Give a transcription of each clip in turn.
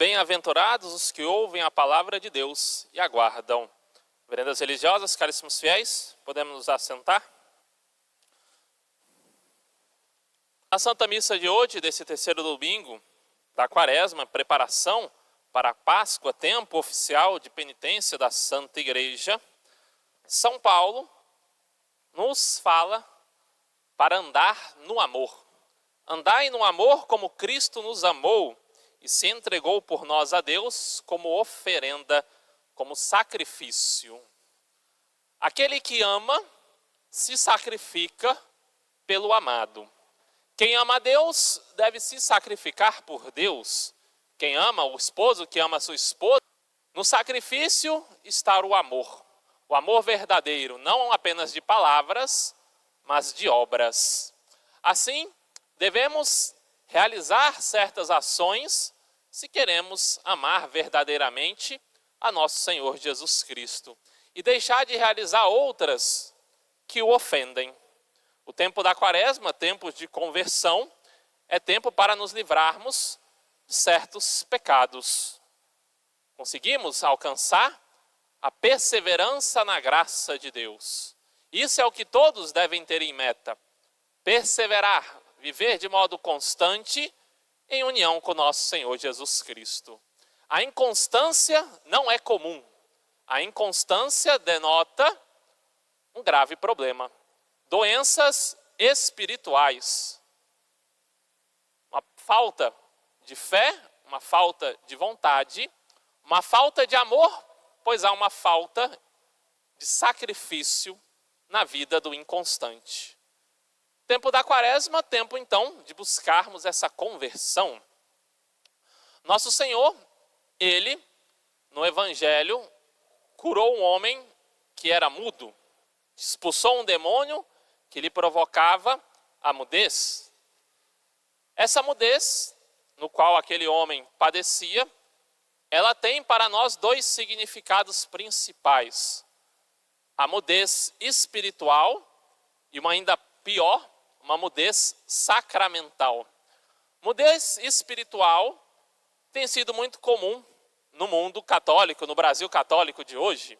Bem-aventurados os que ouvem a palavra de Deus e aguardam. Veredas religiosas, caríssimos fiéis, podemos nos assentar? A Santa Missa de hoje, desse terceiro domingo da Quaresma, preparação para a Páscoa, tempo oficial de penitência da Santa Igreja, São Paulo nos fala para andar no amor. Andai no amor como Cristo nos amou e se entregou por nós a Deus como oferenda, como sacrifício. Aquele que ama se sacrifica pelo amado. Quem ama a Deus deve se sacrificar por Deus. Quem ama o esposo, que ama a sua esposa, no sacrifício está o amor verdadeiro, não apenas de palavras, mas de obras. Assim, devemos realizar certas ações se queremos amar verdadeiramente a nosso Senhor Jesus Cristo e deixar de realizar outras que o ofendem. O tempo da Quaresma, tempo de conversão, é tempo para nos livrarmos de certos pecados. Conseguimos alcançar a perseverança na graça de Deus. Isso é o que todos devem ter em meta: perseverar, viver de modo constante em união com nosso Senhor Jesus Cristo. A inconstância não é comum. A inconstância denota um grave problema. Doenças espirituais. Uma falta de fé, uma falta de vontade, uma falta de amor, pois há uma falta de sacrifício na vida do inconstante. Tempo da Quaresma, tempo então de buscarmos essa conversão. Nosso Senhor, Ele, no Evangelho, curou um homem que era mudo, expulsou um demônio que lhe provocava a mudez. Essa mudez, no qual aquele homem padecia, ela tem para nós dois significados principais: a mudez espiritual e uma ainda pior, uma mudez sacramental. Mudez espiritual tem sido muito comum no mundo católico, no Brasil católico de hoje.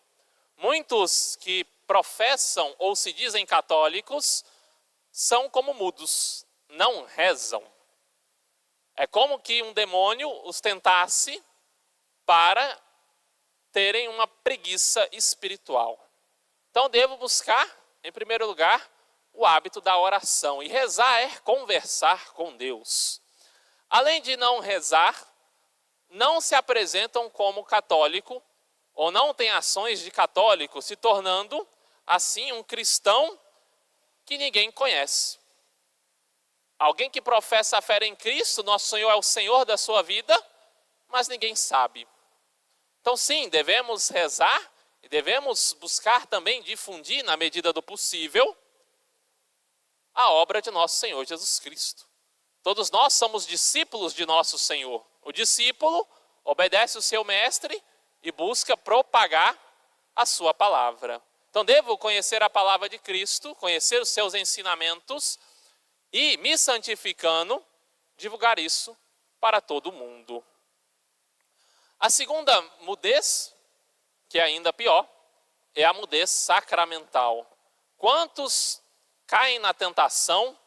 Muitos que professam ou se dizem católicos são como mudos, não rezam. É como que um demônio os tentasse para terem uma preguiça espiritual. Então devo buscar, em primeiro lugar, o hábito da oração. E rezar é conversar com Deus. Além de não rezar, não se apresentam como católico ou não têm ações de católico, se tornando assim um cristão que ninguém conhece. Alguém que professa a fé em Cristo, nosso Senhor é o Senhor da sua vida, mas ninguém sabe. Então sim, devemos rezar e devemos buscar também difundir, na medida do possível, a obra de nosso Senhor Jesus Cristo. Todos nós somos discípulos de nosso Senhor. O discípulo obedece o seu mestre e busca propagar a sua palavra. Então devo conhecer a palavra de Cristo, conhecer os seus ensinamentos e, me santificando, divulgar isso para todo mundo. A segunda mudez, que é ainda pior, é a mudez sacramental. Quantos caem na tentação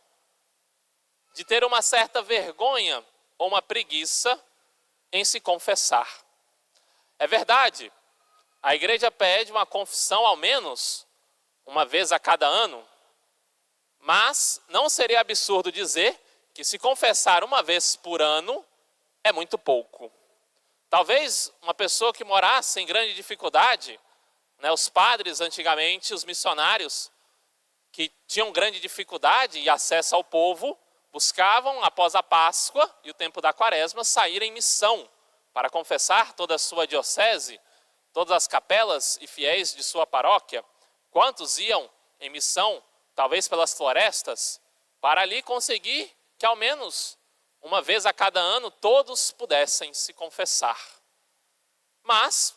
de ter uma certa vergonha ou uma preguiça em se confessar? É verdade, a igreja pede uma confissão ao menos uma vez a cada ano, mas não seria absurdo dizer que se confessar uma vez por ano é muito pouco. Talvez uma pessoa que morasse em grande dificuldade, os padres antigamente, os missionários, que tinham grande dificuldade e acesso ao povo, buscavam, após a Páscoa e o tempo da Quaresma, sair em missão para confessar toda a sua diocese, todas as capelas e fiéis de sua paróquia. Quantos iam em missão, talvez pelas florestas, para ali conseguir que ao menos uma vez a cada ano todos pudessem se confessar. Mas,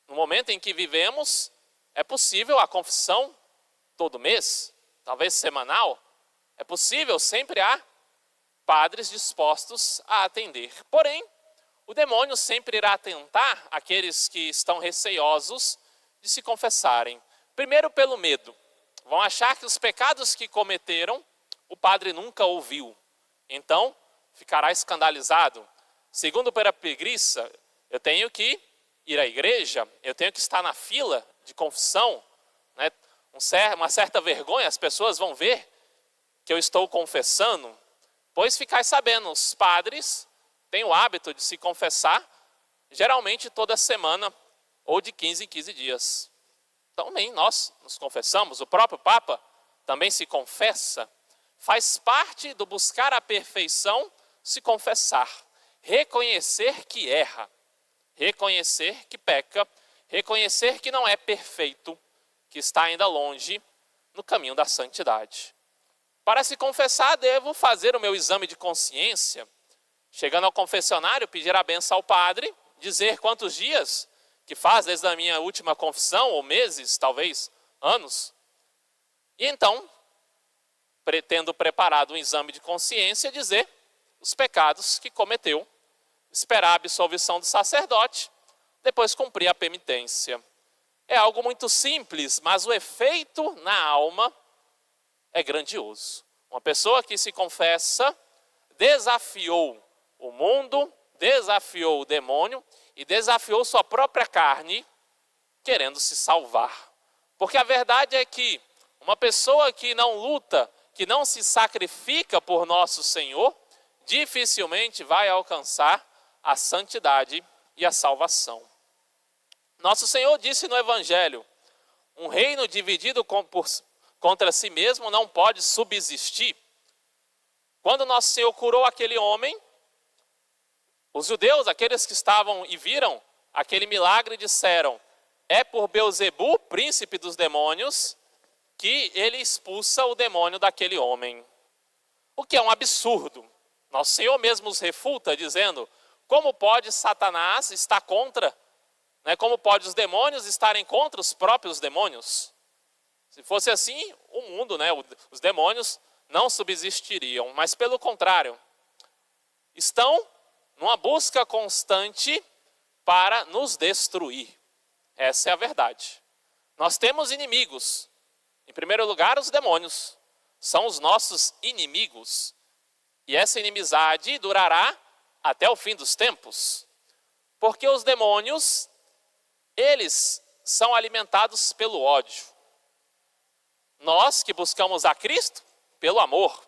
no momento em que vivemos, é possível a confissão todo mês, talvez semanal. É possível, sempre há padres dispostos a atender. Porém, o O demônio sempre irá tentar aqueles que estão receosos de se confessarem. Primeiro pelo medo. Vão achar que os pecados que cometeram, o padre nunca ouviu. Então, ficará escandalizado. Segundo pela preguiça, eu tenho que ir à igreja, eu tenho que estar na fila de confissão, né? Uma certa vergonha, as pessoas vão ver que eu estou confessando. Pois ficai sabendo, os padres têm o hábito de se confessar, geralmente toda semana, ou de 15 em 15 dias. Então nem nós nos confessamos, o próprio Papa também se confessa. Faz parte do buscar a perfeição se confessar, reconhecer que erra, reconhecer que peca, reconhecer que não é perfeito, que está ainda longe no caminho da santidade. Para se confessar, devo fazer o meu exame de consciência, chegando ao confessionário, pedir a benção ao padre, dizer quantos dias que faz desde a minha última confissão, ou meses, talvez anos. E então, tendo preparado um exame de consciência, dizer os pecados que cometeu, esperar a absolvição do sacerdote, depois cumprir a penitência. É algo muito simples, mas o efeito na alma é grandioso. Uma pessoa que se confessa desafiou o mundo, desafiou o demônio e desafiou sua própria carne, querendo se salvar. Porque a verdade é que uma pessoa que não luta, que não se sacrifica por nosso Senhor, dificilmente vai alcançar a santidade e a salvação. Nosso Senhor disse no Evangelho: um reino dividido contra si mesmo não pode subsistir. Quando nosso Senhor curou aquele homem, os judeus, aqueles que estavam e viram aquele milagre, disseram: é por Beelzebu, príncipe dos demônios, que ele expulsa o demônio daquele homem. O que é um absurdo. Nosso Senhor mesmo os refuta, dizendo: como pode Satanás estar contra, como pode os demônios estarem contra os próprios demônios? Se fosse assim, o mundo, os demônios não subsistiriam, mas pelo contrário, estão numa busca constante para nos destruir. Essa é a verdade. Nós temos inimigos. Em primeiro lugar, os demônios são os nossos inimigos. E essa inimizade durará até o fim dos tempos. Porque os demônios, eles são alimentados pelo ódio. Nós que buscamos a Cristo, pelo amor.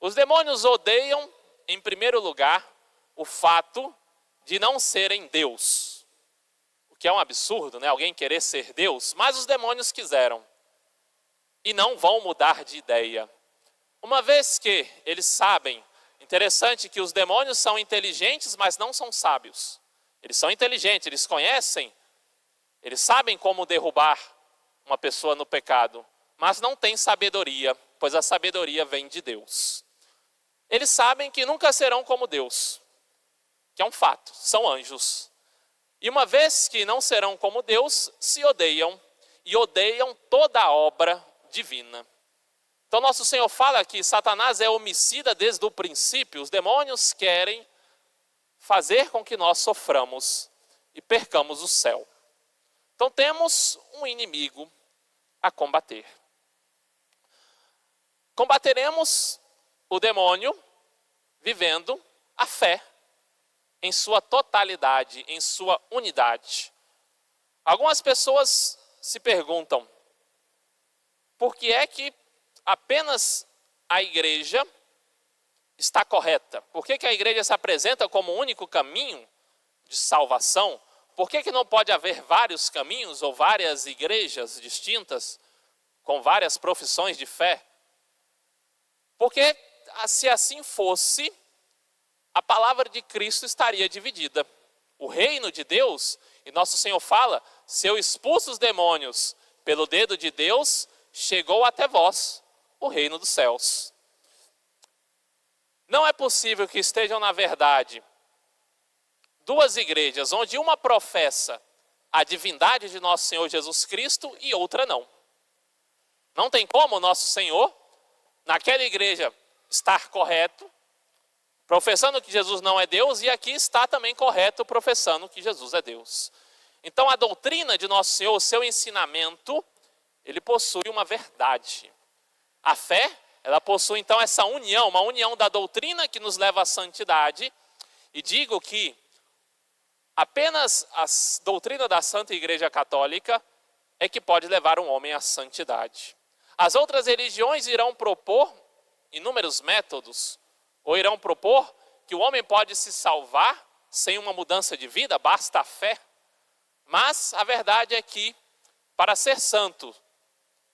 Os demônios odeiam, em primeiro lugar, o fato de não serem Deus. O que é um absurdo, alguém querer ser Deus, mas os demônios quiseram. E não vão mudar de ideia. Uma vez que eles sabem, interessante que os demônios são inteligentes, mas não são sábios. Eles são inteligentes, eles conhecem, eles sabem como derrubar uma pessoa no pecado, mas não têm sabedoria, pois a sabedoria vem de Deus. Eles sabem que nunca serão como Deus, que é um fato, são anjos. E uma vez que não serão como Deus, se odeiam, e odeiam toda a obra divina. Então nosso Senhor fala que Satanás é homicida desde o princípio. Os demônios querem fazer com que nós soframos e percamos o céu. Então temos um inimigo a combater. Combateremos o demônio vivendo a fé em sua totalidade, em sua unidade. Algumas pessoas se perguntam: por que é que apenas a igreja está correta? Por que a igreja se apresenta como o único caminho de salvação? Por que não pode haver vários caminhos ou várias igrejas distintas com várias profissões de fé? Porque se assim fosse, a palavra de Cristo estaria dividida. O reino de Deus, e nosso Senhor fala: se eu expulso os demônios pelo dedo de Deus, chegou até vós o reino dos céus. Não é possível que estejam, na verdade, duas igrejas, onde uma professa a divindade de nosso Senhor Jesus Cristo e outra não. Não tem como nosso Senhor, naquela igreja, estar correto, professando que Jesus não é Deus, e aqui está também correto professando que Jesus é Deus. Então a doutrina de Nosso Senhor, o seu ensinamento, ele possui uma verdade. A fé, ela possui então essa união, uma união da doutrina que nos leva à santidade. E digo que apenas a doutrina da Santa Igreja Católica é que pode levar um homem à santidade. As outras religiões irão propor inúmeros métodos, ou irão propor que o homem pode se salvar sem uma mudança de vida, basta a fé. Mas a verdade é que, para ser santo,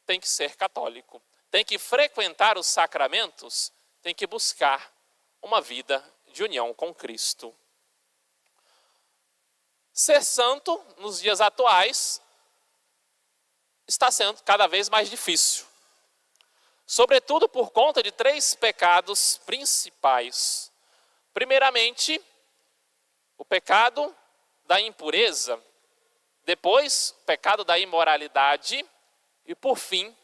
tem que ser católico, tem que frequentar os sacramentos, tem que buscar uma vida de união com Cristo. Ser santo, nos dias atuais, está sendo cada vez mais difícil. Sobretudo por conta de 3 pecados principais. Primeiramente, o pecado da impureza. Depois, o pecado da imoralidade. E por fim,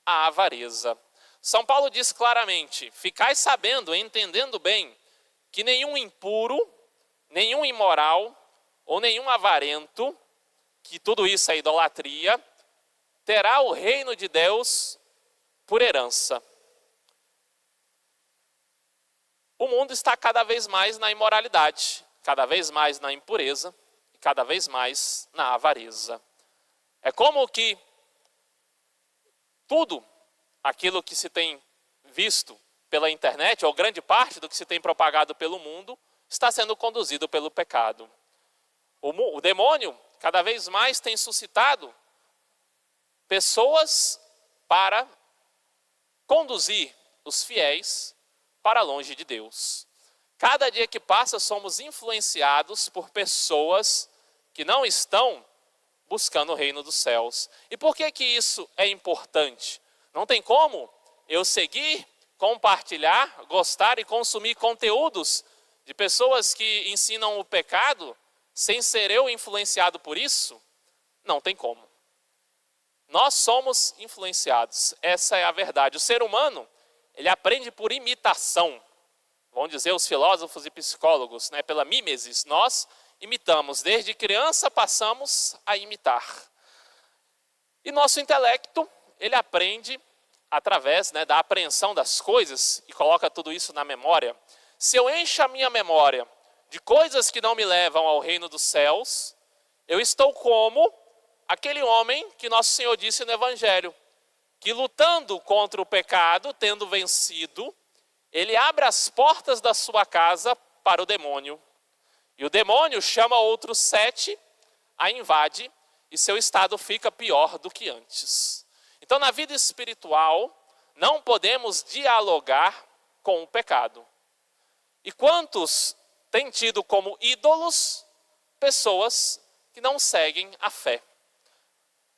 a avareza. São Paulo diz claramente: ficai sabendo, entendendo bem, que nenhum impuro, nenhum imoral ou nenhum avarento, que tudo isso é idolatria, terá o reino de Deus por herança. O mundo está cada vez mais na imoralidade, cada vez mais na impureza e cada vez mais na avareza. É como que tudo aquilo que se tem visto pela internet, ou grande parte do que se tem propagado pelo mundo, está sendo conduzido pelo pecado. O demônio cada vez mais tem suscitado pessoas para conduzir os fiéis para longe de Deus. Cada dia que passa somos influenciados por pessoas que não estão buscando o reino dos céus. E por que isso é importante? Não tem como eu seguir, compartilhar, gostar e consumir conteúdos de pessoas que ensinam o pecado sem ser eu influenciado por isso? Não tem como. Nós somos influenciados, essa é a verdade. O ser humano, ele aprende por imitação. Vão dizer os filósofos e psicólogos, né? Pela mimesis, nós imitamos. Desde criança passamos a imitar. E nosso intelecto, ele aprende através, né, da apreensão das coisas e coloca tudo isso na memória. Se eu encho a minha memória de coisas que não me levam ao reino dos céus, eu estou como aquele homem que Nosso Senhor disse no Evangelho, que lutando contra o pecado, tendo vencido, ele abre as portas da sua casa para o demônio. E o demônio chama outros 7, a invade, e seu estado fica pior do que antes. Então, na vida espiritual, não podemos dialogar com o pecado. E quantos têm tido como ídolos pessoas que não seguem a fé?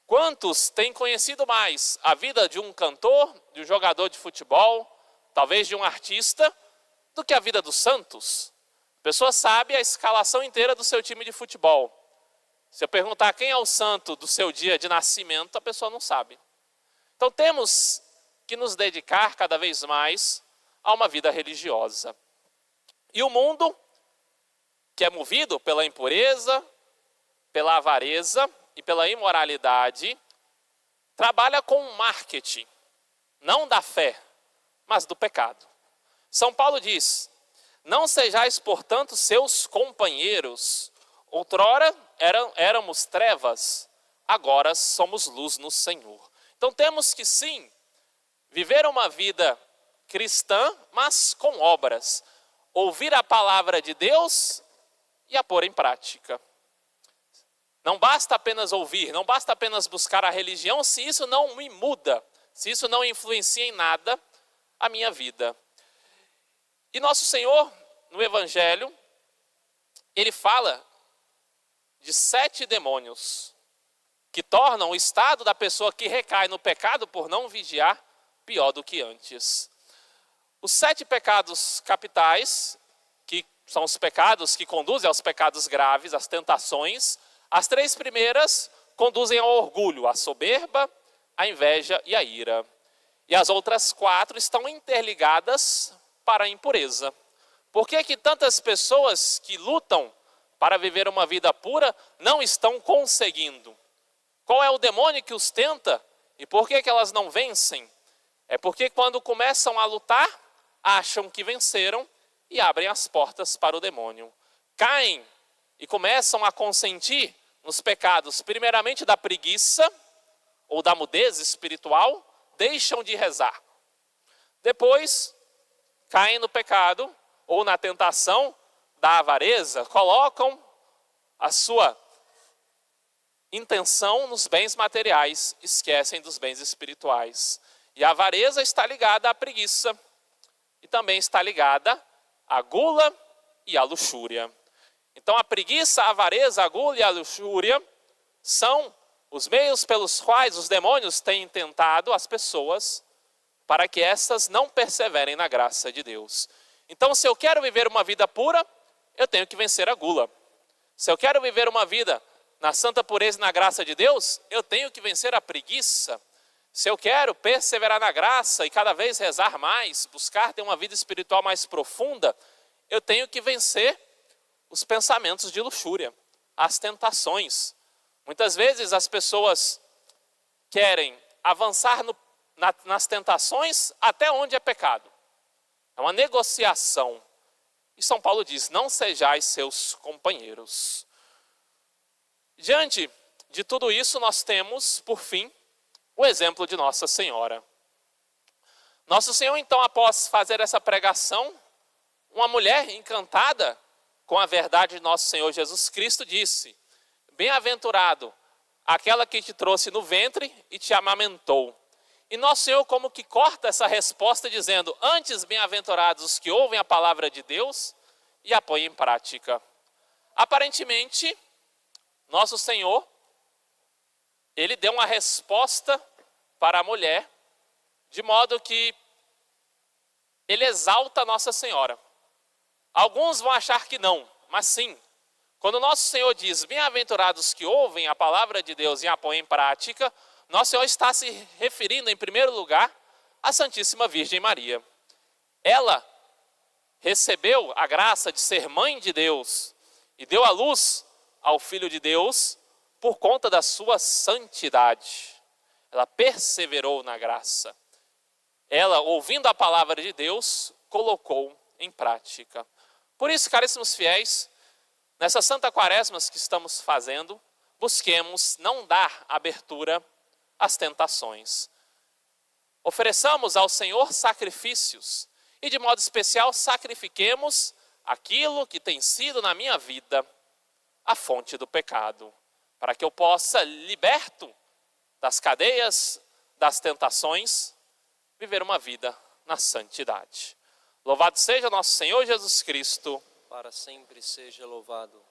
Quantos têm conhecido mais a vida de um cantor, de um jogador de futebol, talvez de um artista, do que a vida dos santos? A pessoa sabe a escalação inteira do seu time de futebol. Se eu perguntar quem é o santo do seu dia de nascimento, a pessoa não sabe. Então temos que nos dedicar cada vez mais a uma vida religiosa. E o mundo, que é movido pela impureza, pela avareza e pela imoralidade, trabalha com um marketing, não da fé, mas do pecado. São Paulo diz: não sejais, portanto, seus companheiros. Outrora éramos trevas, agora somos luz no Senhor. Então temos que sim, viver uma vida cristã, mas com obras. Ouvir a palavra de Deus e a pôr em prática. Não basta apenas ouvir, não basta apenas buscar a religião, se isso não me muda, se isso não influencia em nada a minha vida. E Nosso Senhor, no Evangelho, ele fala de 7 demônios que tornam o estado da pessoa que recai no pecado por não vigiar pior do que antes. Os 7 pecados capitais, que são os pecados que conduzem aos pecados graves, às tentações, as 3 primeiras conduzem ao orgulho, à soberba, à inveja e à ira. E as outras 4 estão interligadas para a impureza. Por que que tantas pessoas que lutam para viver uma vida pura não estão conseguindo? Qual é o demônio que os tenta e por que que elas não vencem? É porque quando começam a lutar, acham que venceram e abrem as portas para o demônio. Caem e começam a consentir nos pecados, primeiramente da preguiça ou da mudez espiritual, deixam de rezar. Depois, caem no pecado ou na tentação da avareza, colocam a sua intenção nos bens materiais, esquecem dos bens espirituais. E a avareza está ligada à preguiça e também está ligada à gula e à luxúria. Então a preguiça, a avareza, a gula e a luxúria são os meios pelos quais os demônios têm tentado as pessoas para que essas não perseverem na graça de Deus. Então, se eu quero viver uma vida pura, eu tenho que vencer a gula. Se eu quero viver uma vida na santa pureza e na graça de Deus, eu tenho que vencer a preguiça. Se eu quero perseverar na graça e cada vez rezar mais, buscar ter uma vida espiritual mais profunda, eu tenho que vencer os pensamentos de luxúria, as tentações. Muitas vezes as pessoas querem avançar nas tentações até onde é pecado. É uma negociação. E São Paulo diz, não sejais seus companheiros. Diante de tudo isso, nós temos, por fim, o exemplo de Nossa Senhora. Nosso Senhor, então, após fazer essa pregação, uma mulher encantada com a verdade de nosso Senhor Jesus Cristo disse, bem-aventurado aquela que te trouxe no ventre e te amamentou. E nosso Senhor como que corta essa resposta dizendo, antes bem-aventurados os que ouvem a palavra de Deus e a põem em prática. Aparentemente, nosso Senhor, ele deu uma resposta para a mulher, de modo que ele exalta Nossa Senhora. Alguns vão achar que não, mas sim. Quando nosso Senhor diz, bem-aventurados que ouvem a palavra de Deus e a põem em prática, nosso Senhor está se referindo, em primeiro lugar, à Santíssima Virgem Maria. Ela recebeu a graça de ser mãe de Deus e deu à luz ao Filho de Deus por conta da sua santidade. Ela perseverou na graça. Ela, ouvindo a palavra de Deus, colocou em prática. Por isso, caríssimos fiéis, nessa Santa Quaresma que estamos fazendo, busquemos não dar abertura às tentações. Ofereçamos ao Senhor sacrifícios e, de modo especial, sacrifiquemos aquilo que tem sido na minha vida a fonte do pecado, para que eu possa, liberto das cadeias das tentações, viver uma vida na santidade. Louvado seja nosso Senhor Jesus Cristo. Para sempre seja louvado.